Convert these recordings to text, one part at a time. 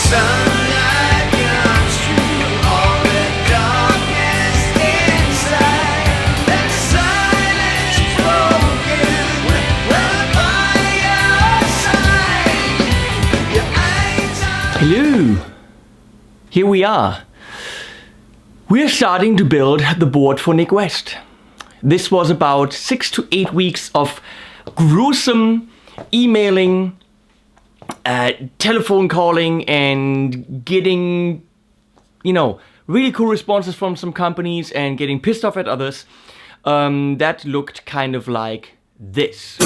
sunlight comes through all the darkness inside. That silence broken when I'm by your side. Your eyes are... Hello! Here we are. We're starting to build the board for Nik West. This was about 6 to 8 weeks of gruesome emailing, telephone calling, and getting, you know, really cool responses from some companies and getting pissed off at others. That looked kind of like this.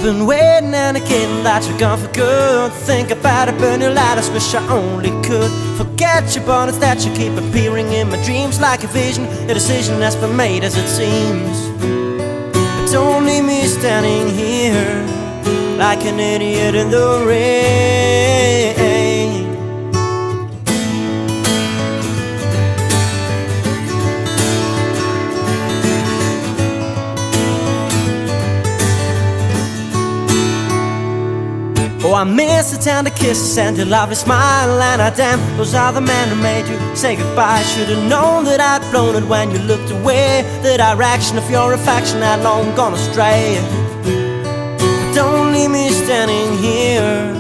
Been waiting and again that you're gone for good. Think about it, burn your lighters, wish I only could forget you, but it's that you keep appearing in my dreams like a vision, a decision that's been made as it seems. But don't leave me standing here like an idiot in the rain. Oh, I miss the tender kisses and your lovely smile, and I damn, those are the men who made you say goodbye. Should've known that I'd blown it when you looked away, the direction of your affection had long gone astray. But don't leave me standing here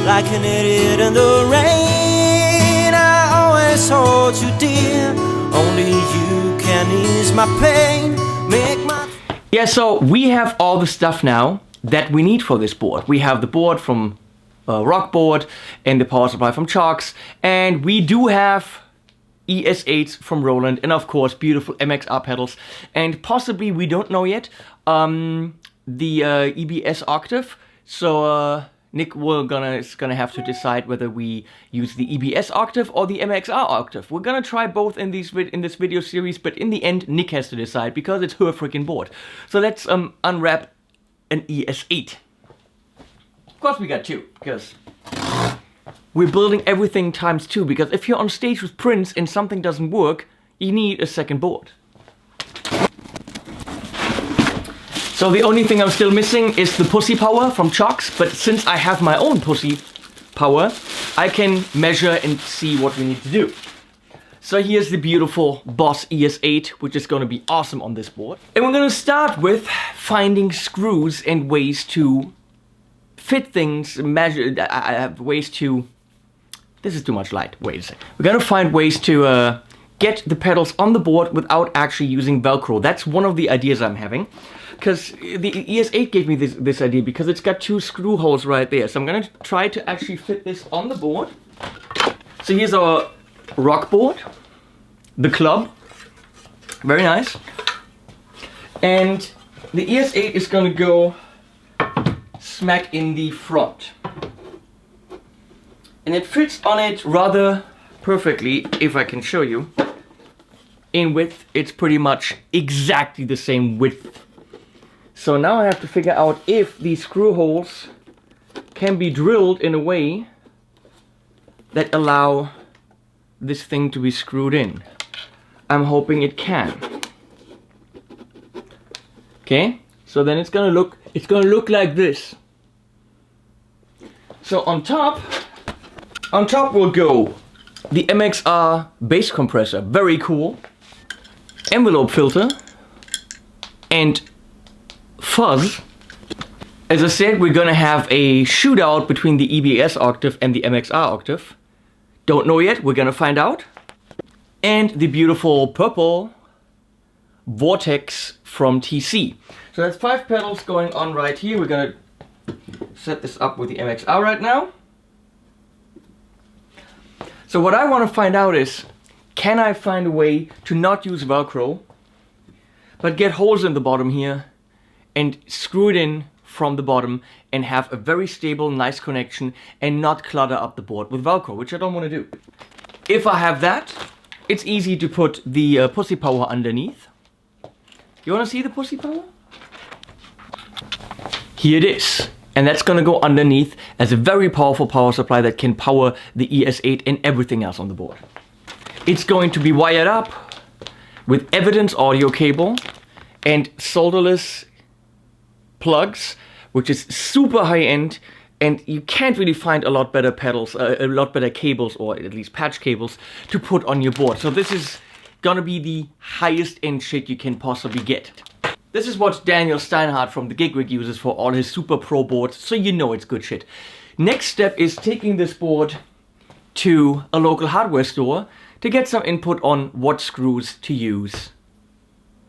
like an idiot in the rain. I always hold you dear, only you can ease my pain, make my... Yeah, so we have all the stuff now that we need for this board. We have the board from Rockboard and the power supply from Cioks, and we do have ES8s from Roland, and of course beautiful MXR pedals, and possibly, we don't know yet, the EBS Octave. So Nik is gonna have to decide whether we use the EBS Octave or the MXR Octave. We're gonna try both in this video series, but in the end Nik has to decide because it's her freaking board. So let's unwrap an ES8. Of course we got two, because we're building everything times 2, because if you're on stage with Prince and something doesn't work, you need a second board. So the only thing I'm still missing is the pussy power from Cioks, but since I have my own pussy power, I can measure and see what we need to do. So here's the beautiful Boss ES8, which is going to be awesome on this board. And we're going to start with finding screws and ways to fit things, measure, ways to... This is too much light, wait a second. We're going to find ways to get the pedals on the board without actually using Velcro. That's one of the ideas I'm having. Because the ES8 gave me this idea because it's got 2 screw holes right there. So I'm going to try to actually fit this on the board. So here's our Rockboard, the club, very nice, and the ES8 is going to go smack in the front, and it fits on it rather perfectly. If I can show you, in width it's pretty much exactly the same width. So now I have to figure out if these screw holes can be drilled in a way that allow this thing to be screwed in. I'm hoping it can. Okay, so then it's gonna look like this. So on top will go the MXR Bass Compressor, very cool, envelope filter, and Fuzz. As I said, we're gonna have a shootout between the EBS Octave and the MXR Octave. Don't know yet, we're gonna find out. And the beautiful purple Vortex from TC. So that's 5 pedals going on right here. We're gonna set this up with the MXR right now. So what I want to find out is, can I find a way to not use Velcro, but get holes in the bottom here and screw it in from the bottom and have a very stable, nice connection and not clutter up the board with Velcro, which I don't want to do. If I have that, it's easy to put the pussy power underneath. You want to see the pussy power? Here it is. And that's going to go underneath as a very powerful power supply that can power the ES8 and everything else on the board. It's going to be wired up with evidence audio cable and solderless plugs, which is super high end, and you can't really find a lot better pedals, a lot better cables, or at least patch cables, to put on your board. So this is gonna be the highest end shit you can possibly get. This is what Daniel Steinhardt from the Gig Rig uses for all his super pro boards, so you know it's good shit. Next step is taking this board to a local hardware store to get some input on what screws to use.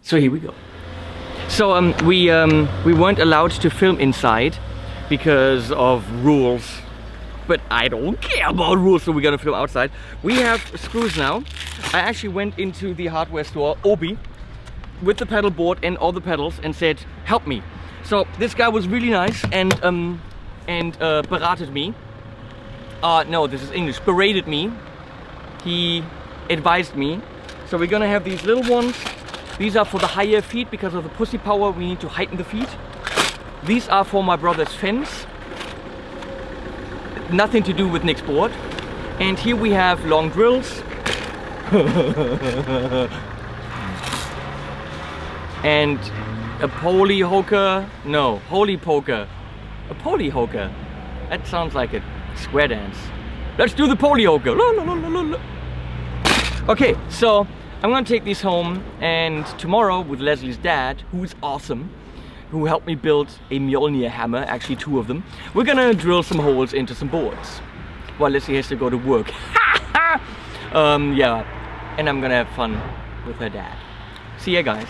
So here we go. So we weren't allowed to film inside because of rules, but I don't care about rules, so we're gonna film outside. We have screws now. I actually went into the hardware store, Obi, with the pedal board and all the pedals and said, help me. So this guy was really nice and berated me. No, this is English. Berated me. He advised me. So we're gonna have these little ones. These are for the higher feet because of the pussy power. We need to heighten the feet. These are for my brother's fins. Nothing to do with Nik's board. And here we have long drills. And a poly hoker. No, holy poker. A poly hoker. That sounds like a square dance. Let's do the poly hoker. La, la, la, la, la. Okay, so I'm gonna take these home, and tomorrow with Leslie's dad, who is awesome, who helped me build a Mjolnir hammer, actually 2 of them, we're gonna drill some holes into some boards while Leslie has to go to work. Yeah, and I'm gonna have fun with her dad. See ya, guys.